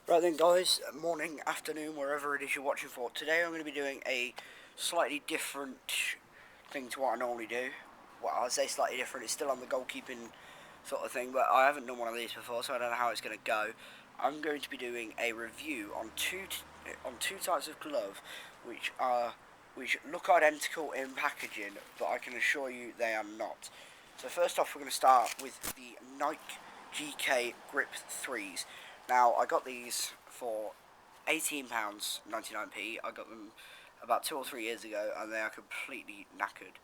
Right then guys, morning, afternoon, wherever it is you're watching for. Today I'm going to be doing a slightly different thing to what I normally do. Well, I say slightly different, it's still on the goalkeeping sort of thing, but I haven't done one of these before, so I don't know how it's going to go. I'm going to be doing a review on two types of glove, which look identical in packaging, but I can assure you they are not. So first off, we're going to start with the Nike GK Grip 3s. Now, I got these for £18.99p. I got them about 2 or 3 years ago, and they are completely knackered.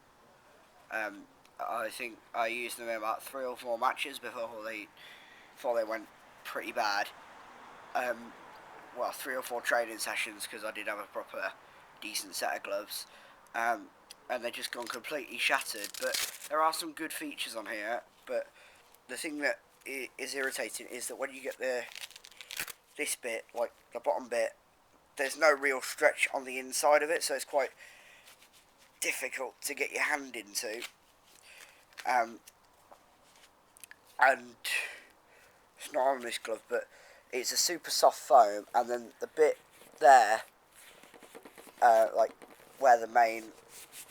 I think I used them in about 3 or 4 matches before they went pretty bad. Well, 3 or 4 training sessions, because I did have a proper decent set of gloves. And they've just gone completely shattered. But there are some good features on here. But the thing that is irritating is that when you get this bit, like the bottom bit, there's no real stretch on the inside of it, so it's quite difficult to get your hand into. And it's not on this glove, but it's a super soft foam, and then the bit there, like where the main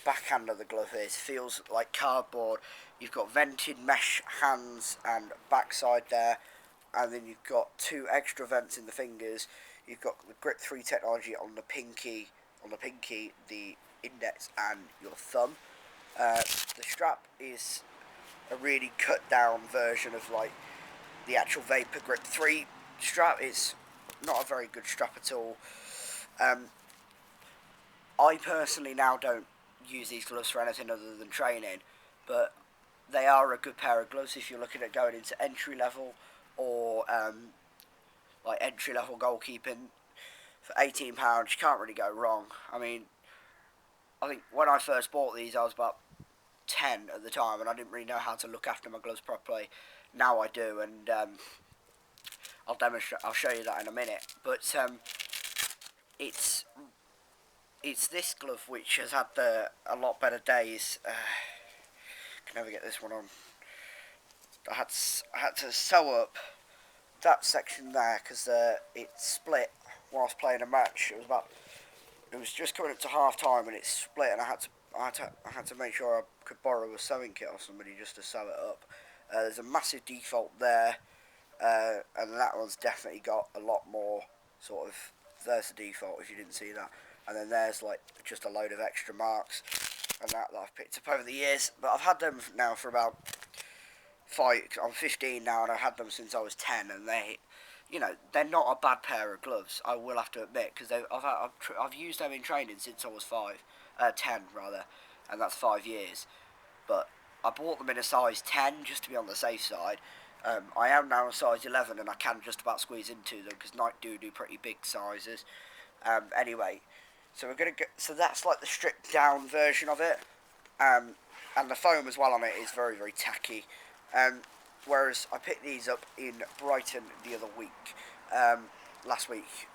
backhand of the glove is, feels like cardboard. You've got vented mesh hands and backside there, and then you've got 2 extra vents in the fingers. You've got the Grip 3 technology on the pinky, the index, and your thumb. The strap is a really cut down version of like the actual Vapor Grip 3 strap. It's not a very good strap at all. I personally now don't use these gloves for anything other than training, but they are a good pair of gloves if you're looking at going into entry level or like entry level goalkeeping. For £18, you can't really go wrong. I mean, I think when I first bought these, I was about 10 at the time, and I didn't really know how to look after my gloves properly. Now I do, and I'll demonstrate. I'll show you that in a minute. But it's this glove which has had a lot better days. Can never get this one on. I had to sew up that section there because it split whilst playing a match. It was just coming up to half time and it split, and I had to make sure I could borrow a sewing kit off somebody just to sew it up. There's a massive default there, and that one's definitely got a lot more sort of. There's the default if you didn't see that, and then there's like just a load of extra marks and that I've picked up over the years. But I've had them now for about 5. I'm 15 now, and I've had them since I was 10, and they're not a bad pair of gloves. I will have to admit, because I've used them in training since I was 10 rather, and that's 5 years. But I bought them in a size 10 just to be on the safe side. I am now a size 11, and I can just about squeeze into them because Nike do pretty big sizes. Anyway, so we're gonna go. So that's like the stripped down version of it, and the foam as well on it is very, very tacky. Whereas I picked these up in Brighton the other week, last week.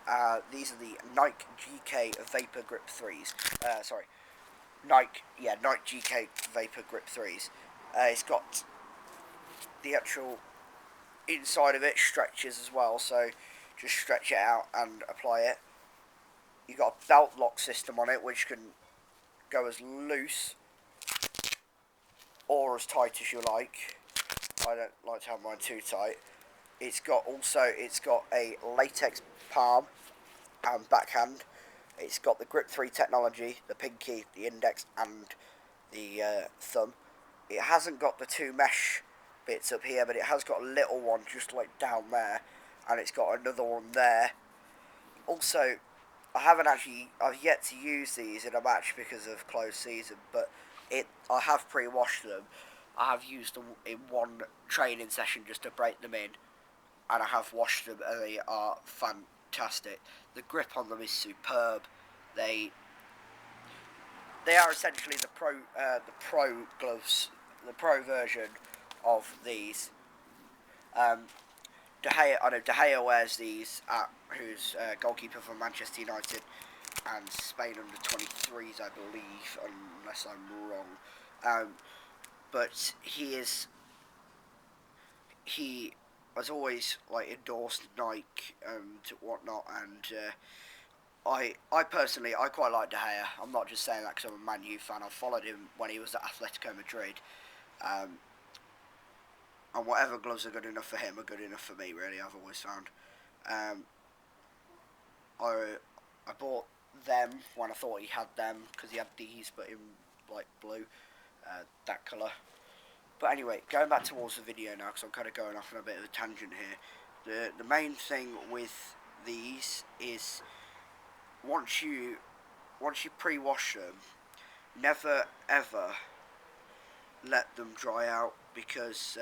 These are the Nike GK Vapor Grip 3s. Nike GK Vapor Grip 3s. It's got the actual inside of it stretches as well, so just stretch it out and apply it. You've got a belt lock system on it, which can go as loose or as tight as you like. I don't like to have mine too tight. It's got a latex palm and backhand. It's got the Grip 3 technology, the pinky, the index, and the thumb. It hasn't got the 2 mesh bits up here, but it has got a little one just like down there, and it's got another one there. Also, I've yet to use these in a match because of closed season, but I have pre-washed them. I have used them in one training session just to break them in, and I have washed them, and they are fantastic. The grip on them is superb. They are essentially the pro gloves, the pro version of these. De Gea wears these, who's goalkeeper for Manchester United and Spain under 23s, I believe, unless I'm wrong. But he has always like endorsed Nike and whatnot, and I personally I quite like De Gea. I'm not just saying that because I'm a Man U fan. I followed him when he was at Atletico Madrid, um, and whatever gloves are good enough for him are good enough for me. Really, I've always found. Um, I I bought them when I thought he had them because he had these, but in like blue, that colour. But anyway, going back towards the video now, because I'm kind of going off on a bit of a tangent here. The main thing with these is once you once you pre-wash them, never ever let them dry out because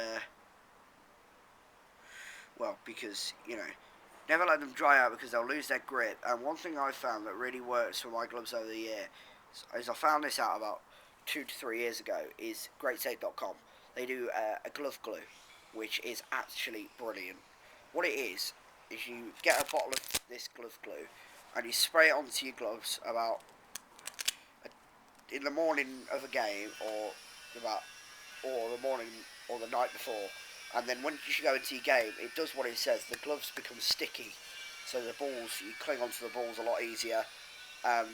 because never let them dry out because they'll lose their grip. And one thing I found that really works for my gloves over the year is I found this out about 2 to 3 years ago is greatsafe.com. They do a glove glue, which is actually brilliant. What it is you get a bottle of this glove glue and you spray it onto your gloves about in the morning of a game about or the morning or the night before, and then when you go into your game, it does what it says. The gloves become sticky, so the balls you cling onto the balls a lot easier. Um,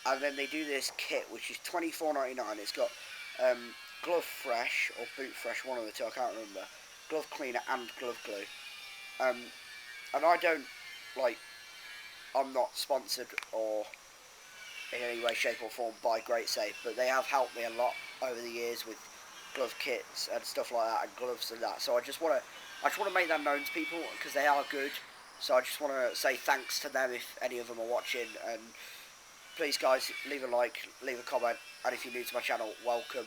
and then they do this kit which is $24.99. It's got glove fresh or boot fresh, one of the two, I can't remember. Glove cleaner and glove glue. Um, and I don't like. I'm not sponsored or in any way, shape or form by Great Safe, but they have helped me a lot over the years with glove kits and stuff like that and gloves and that. So I just want to make that known to people because they are good. So I just want to say thanks to them if any of them are watching, and please guys leave a like, leave a comment, and if you're new to my channel, welcome,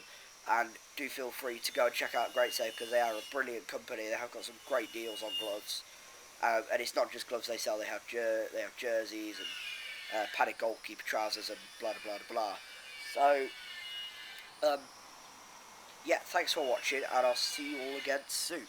and do feel free to go and check out Great Safe because they are a brilliant company. They have got some great deals on gloves, and it's not just gloves they sell. They have jerseys and padded goalkeeper trousers and blah blah blah blah. So, yeah, thanks for watching, and I'll see you all again soon.